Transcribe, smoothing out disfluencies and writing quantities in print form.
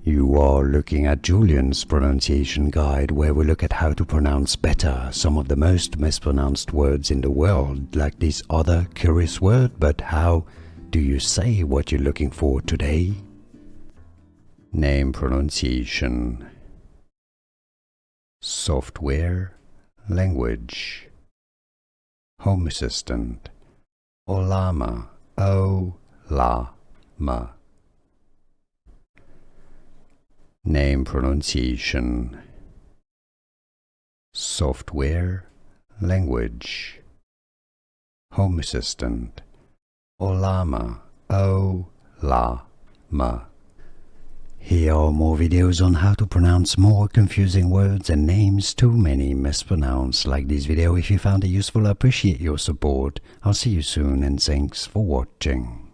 You are looking at Julian's pronunciation guide, where we look at how to pronounce better some of the most mispronounced words in the world, like this other curious word. But how do you say what you're looking for today? Name pronunciation. Software, language. Home assistant. Ollama, O-la-ma. Name pronunciation. Software, language. Home assistant. Ollama, O-la-ma. Here are more videos on how to pronounce more confusing words and names too many mispronounced. Like this video if you found it useful. I appreciate your support. I'll see you soon and thanks for watching.